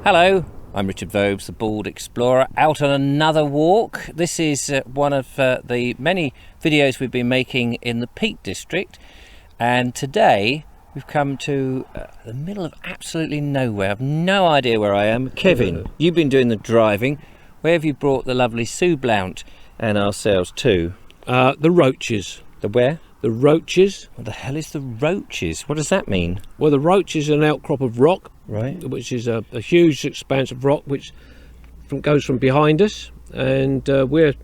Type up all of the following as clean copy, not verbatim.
Hello, I'm Richard Vobes, the Bald Explorer, out on another walk. This is one of the many videos we've been making in the Peak District, and today we've come to the middle of absolutely nowhere. I've no idea where I am. Kevin, you've been doing the driving. Where have you brought the lovely Sue Blount and ourselves to? The Roaches. The where? The Roaches. What the hell is the Roaches? What does that mean? Well, the Roaches are an outcrop of rock, Right. which is a huge expanse of rock which goes from behind us, and we're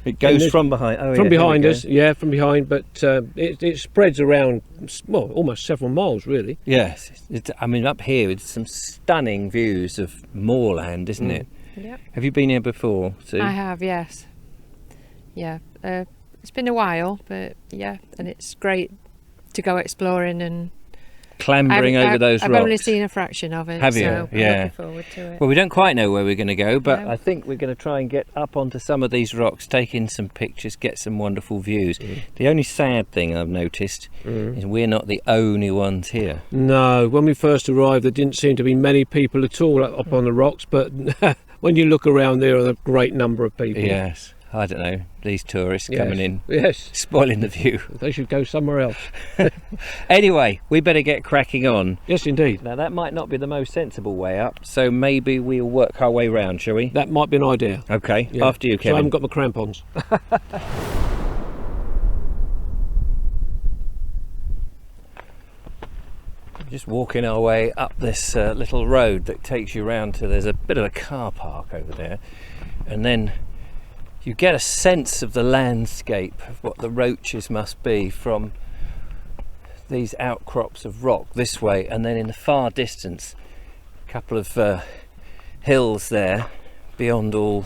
It goes from behind. Oh, from yeah, behind us. Yeah, from behind, but it spreads around, well, almost several miles, really. Yes, I mean, up here it's some stunning views of moorland, isn't it? Yep. Have you been here before, Sue? I have, yes. Yeah, it's been a while, but yeah, and it's great to go exploring and Clambering over those rocks. I've only seen a fraction of it. Have you? So Yeah. I'm looking forward to it. Well, we don't quite know where we're going to go, but No. I think we're going to try and get up onto some of these rocks, take in some pictures, get some wonderful views. The only sad thing I've noticed is we're not the only ones here. No, when we first arrived, there didn't seem to be many people at all up on the rocks, but when you look around, there are a great number of people. Yes, I don't know, these tourists coming in, Yes, spoiling the view. they should go somewhere else. Anyway, we better get cracking on. Yes, indeed. Now that might not be the most sensible way up, so maybe we'll work our way round, shall we? That might be an idea. Okay, Yeah. after you, So I Kevin. haven't got my crampons. Just walking our way up this little road that takes you round to, there's a bit of a car park over there, and then you get a sense of the landscape of what the Roaches must be from these outcrops of rock this way, and then in the far distance a couple of hills there beyond all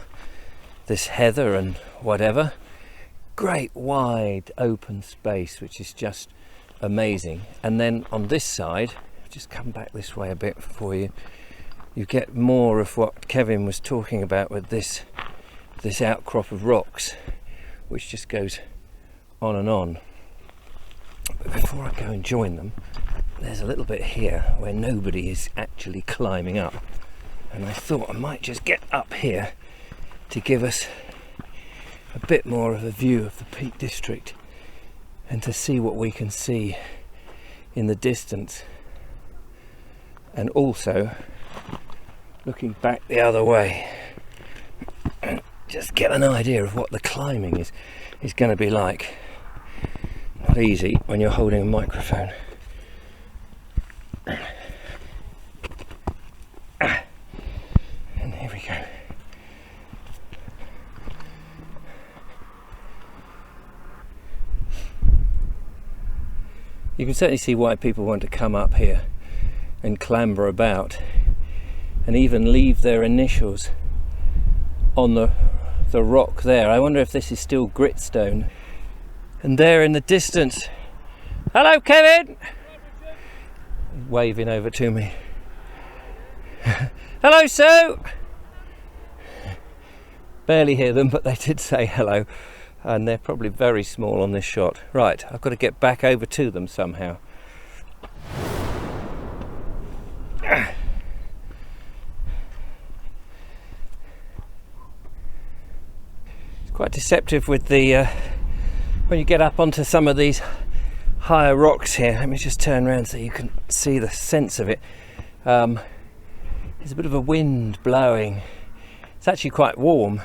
this heather and whatever. Great wide open space which is just amazing. And then on this side, just come back this way a bit for you, you get more of what Kevin was talking about with this outcrop of rocks which just goes on and on. But before I go and join them, there's a little bit here where nobody is actually climbing up, and I thought I might just get up here to give us a bit more of a view of the Peak District and to see what we can see in the distance, and also looking back the other way and just get an idea of what the climbing is going to be like. Not easy when you're holding a microphone. And here we go. You can certainly see why people want to come up here and clamber about and even leave their initials on the rock there. I wonder if this is still gritstone. And there in the distance, hello Kevin! Waving over to me. Hello Sue! Barely hear them, but they did say hello. And they're probably very small on this shot. Right, I've got to get back over to them somehow. It's quite deceptive with the when you get up onto some of these higher rocks here. Let me just turn around so you can see the sense of it. There's a bit of a wind blowing. It's actually quite warm,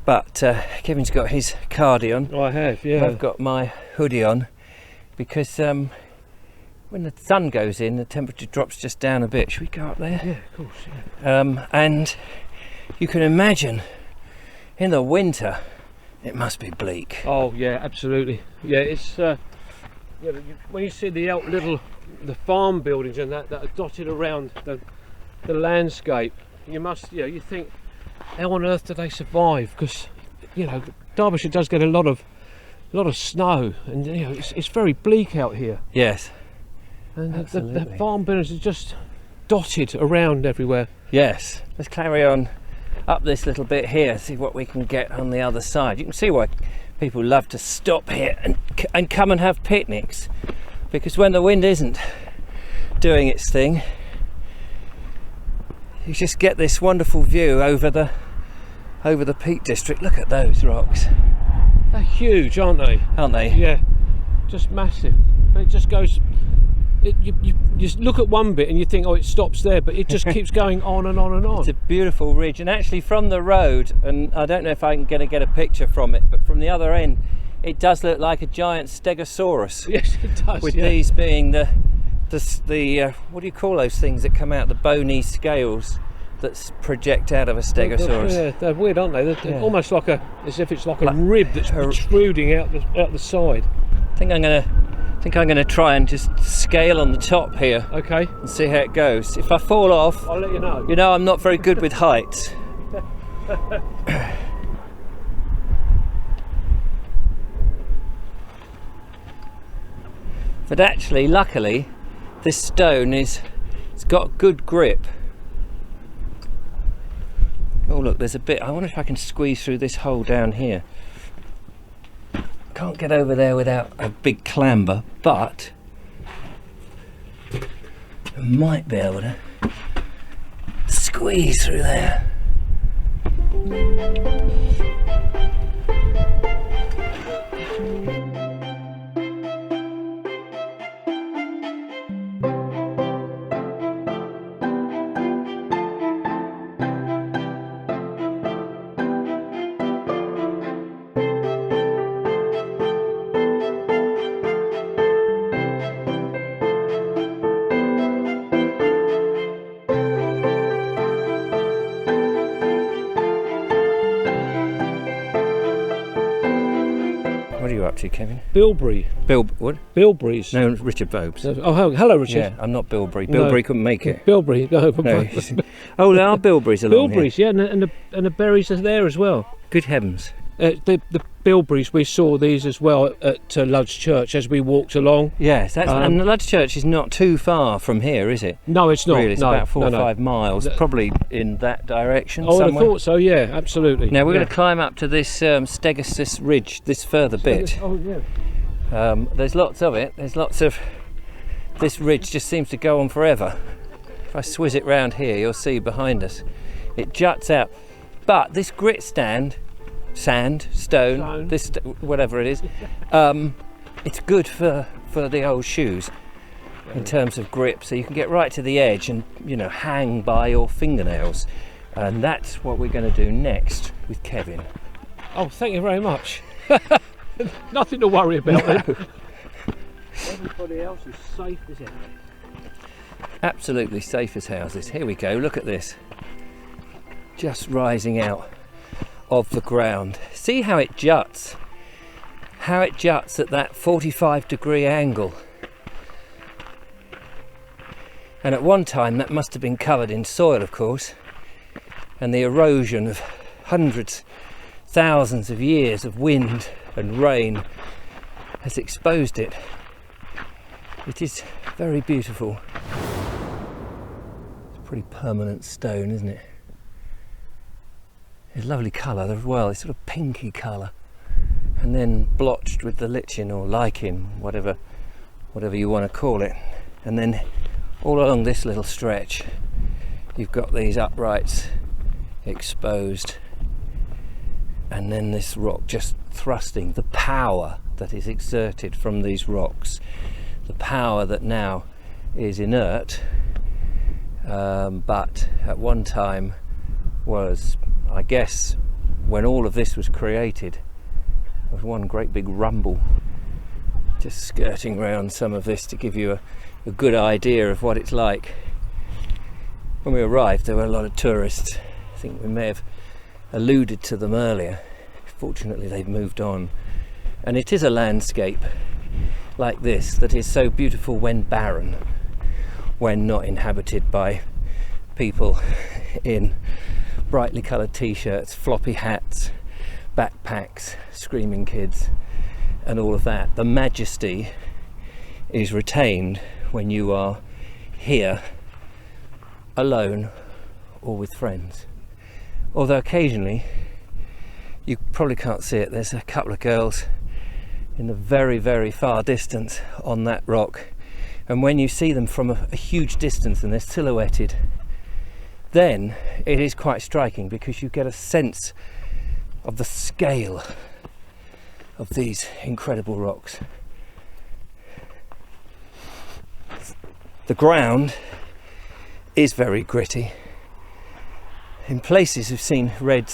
but Kevin's got his cardi on. I have, yeah. I've got my hoodie on because when the sun goes in, the temperature drops just down a bit. Should we go up there? Yeah, of course. Yeah. And you can imagine in the winter it must be bleak. Oh yeah, absolutely. Yeah, it's when you see the the farm buildings and that are dotted around the landscape, you think, how on earth do they survive? Because Derbyshire does get a lot of snow, and it's very bleak out here. Yes. And the farm buildings are just dotted around everywhere. Yes. Let's carry on up this little bit here, see what we can get on the other side. You can see why people love to stop here and come and have picnics, because when the wind isn't doing its thing, you just get this wonderful view over the Peak District. Look at those rocks. They're huge, aren't they? Aren't they? Yeah, just massive. But it just goes. You just look at one bit and you think, oh, it stops there, but it just keeps going on and on and on. It's a beautiful ridge, and actually from the road, and I don't know if I'm going to get a picture from it, but from the other end, it does look like a giant stegosaurus. Yes, it does. With yeah. these being the what do you call those things that come out, the bony scales that project out of a stegosaurus? Yeah, they're weird, aren't they? They're Yeah. almost like as if it's like a rib that's protruding out the side. I think I'm gonna try and just scale on the top here Okay, and see how it goes. If I fall off, I'll let you know. you know I'm not very good with heights. But actually, luckily, this stone it's got good grip. Oh look, there's a bit. I wonder if I can squeeze through this hole down here. Can't get over there without a big clamber, but I might be able to squeeze through there. What are you up to, Kevin? Bilberry. What? Bilberries. No, Richard Vobes. Oh, hello, Richard. Yeah, I'm not Bilberry. Bilberry couldn't make it. Bilberry. No. No. Oh, there are bilberries along here. Bilberries, yeah, and the berries are there as well. Good heavens. The bilberries, we saw these as well at Lud's Church as we walked along. Yes, and the Lud's Church is not too far from here, is it? No, it's not. Really, it's no, about 4 or no. 5 miles, probably in that direction I would have somewhere. thought so, yeah, absolutely. Now we're yeah. going to climb up to this Stegosaurus ridge, this further bit. Oh, yeah. There's lots of it. There's lots of. This ridge just seems to go on forever. If I swizz it round here, you'll see behind us, it juts out. But this grit stone, this whatever it is, it's good for the old shoes in terms of grip. So you can get right to the edge and hang by your fingernails. And that's what we're going to do next with Kevin. Oh, thank you very much. Nothing to worry about then. Everybody else is safe as ever. Absolutely safe as houses. Here we go, look at this. Just rising out of the ground. See how it juts? How it juts at that 45-degree angle. And at one time that must have been covered in soil, of course, and the erosion of hundreds, thousands of years of wind and rain has exposed it. It is very beautiful. It's a pretty permanent stone, isn't it? It's a lovely colour as well. It's sort of pinky colour, and then blotched with the lichen or lichen, whatever you want to call it. And then all along this little stretch, you've got these uprights exposed, and then this rock just thrusting. The power that is exerted from these rocks, the power that now is inert, but at one time was, I guess, when all of this was created, there was one great big rumble. Just skirting around some of this to give you a good idea of what it's like. When we arrived, there were a lot of tourists. I think we may have alluded to them earlier. Fortunately, they've moved on. And it is a landscape like this that is so beautiful when barren, when not inhabited by people in brightly coloured t-shirts, floppy hats, backpacks, screaming kids, and all of that. The majesty is retained when you are here alone or with friends. Although occasionally, you probably can't see it, there's a couple of girls in the very, very far distance on that rock, and when you see them from a huge distance and they're silhouetted then it is quite striking, because you get a sense of the scale of these incredible rocks. The ground is very gritty. In places we've seen red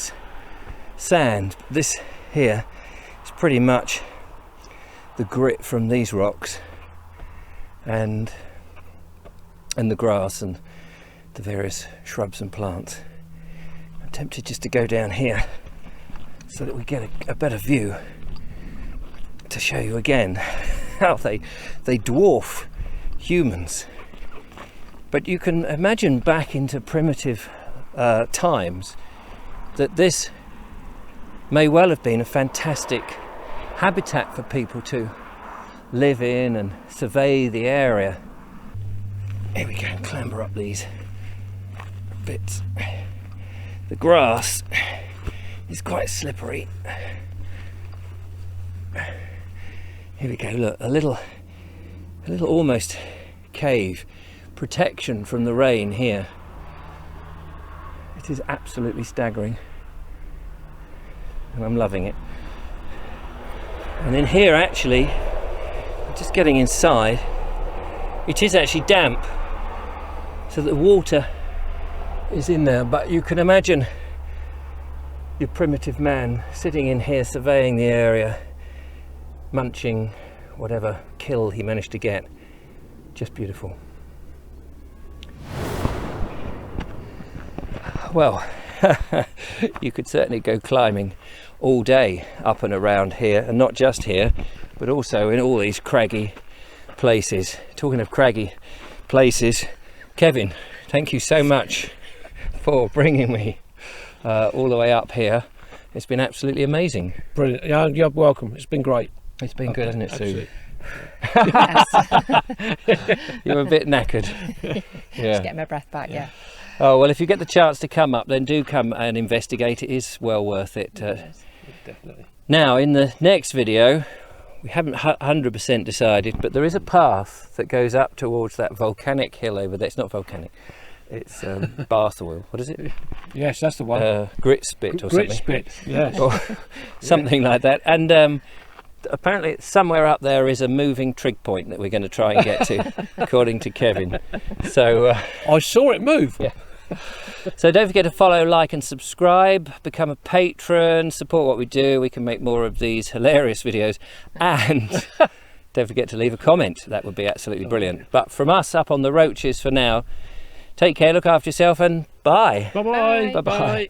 sand. This here is pretty much the grit from these rocks and the grass and the various shrubs and plants. I'm tempted just to go down here so that we get a better view, to show you again how they dwarf humans. But you can imagine back into primitive times that this may well have been a fantastic habitat for people to live in and survey the area. Here we go, clamber up these bits. The grass is quite slippery. Here we go, look, a little almost cave, protection from the rain here. It is absolutely staggering, and I'm loving it. And in here, actually, just getting inside, it is actually damp, so the water is in there, but you can imagine your primitive man sitting in here surveying the area, munching whatever kill he managed to get. Just beautiful. Well, you could certainly go climbing all day up and around here, and not just here, but also in all these craggy places. Talking of craggy places, Kevin, thank you so much for bringing me all the way up here. It's been absolutely amazing. Brilliant. Yeah, you're welcome. It's been great. It's been good, hasn't it, Sue? Yes. You're a bit knackered. Yeah. Just getting my breath back, yeah. Oh, well, if you get the chance to come up, then do come and investigate. It is well worth it. Definitely. Now, in the next video, we haven't 100% decided, but there is a path that goes up towards that volcanic hill over there. It's not volcanic. It's Barthawil. What is it? Yes, that's the one. Gritspit or something. Gritspit, yes. Or something like that. And apparently somewhere up there is a moving trig point that we're going to try and get to, according to Kevin. So I saw it move. Yeah. So don't forget to follow, like and subscribe, become a patron, support what we do. We can make more of these hilarious videos, and don't forget to leave a comment. That would be absolutely brilliant. But from us up on the Roaches for now, take care, look after yourself, and bye. Bye-bye. Bye-bye. Bye.